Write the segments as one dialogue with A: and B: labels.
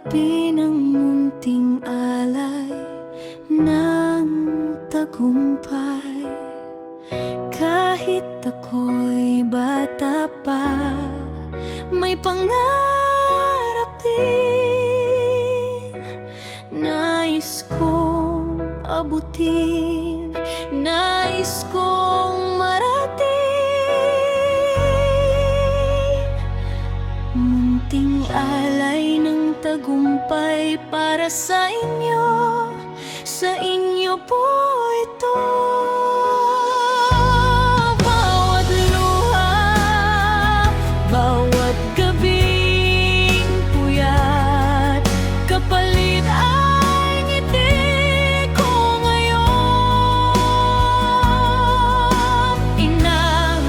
A: tabi ng munting alay ng tagumpay. Kahit ako'y bata pa, may pangarap din. Nais kong abutin, nais kong marating. Munting alay ng tagumpay para sa inyo po ito. Bawat luha, bawat gabing puyat, kapalit ay ngiti ko ngayon. Inang,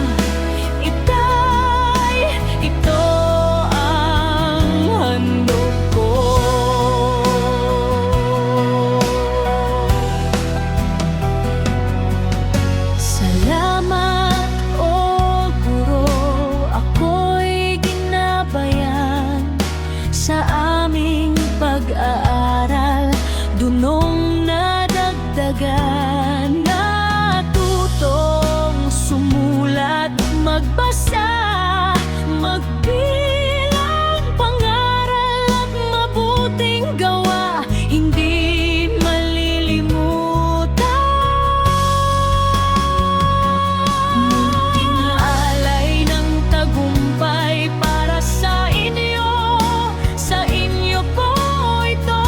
A: itay, ito ang handog ko. Salamat, o guro, ako'y ginabayan sa aming pag-aaral. Dunong nadagdagan, natutong sumulat, magbasa, magbilang, pangaral at mabuting gawa, hindi malilimutan. Munting alay ng tagumpay para sa inyo po ito.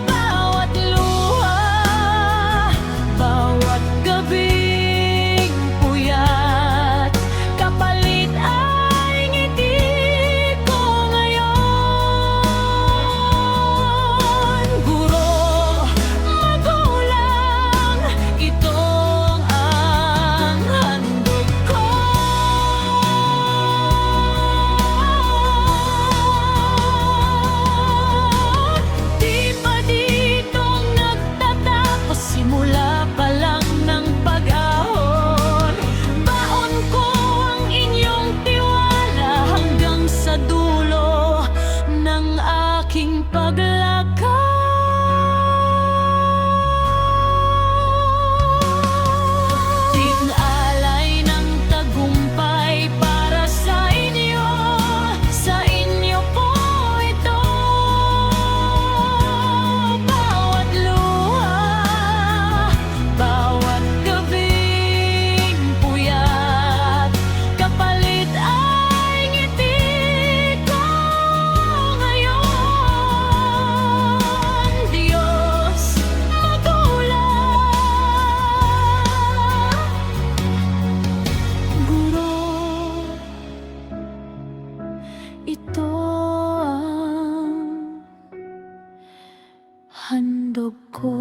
A: Bawat luha, bawat gabing puyat, kapalit ay ngiti ko ngayon. Guro, magulang, itong ang handog ko. Di pa ditong nagtatapos, simula pa lang ng pag-ahon. Baon ko ang inyong tiwala hanggang sa dulo ng aking paglakad. Alay ng tagumpay para sa inyo po ito. Bawat luha, bawat gabing puyat, kapalit ay ngiti ko ngayon. Diyos, magulang, guro, ito ang handog ko.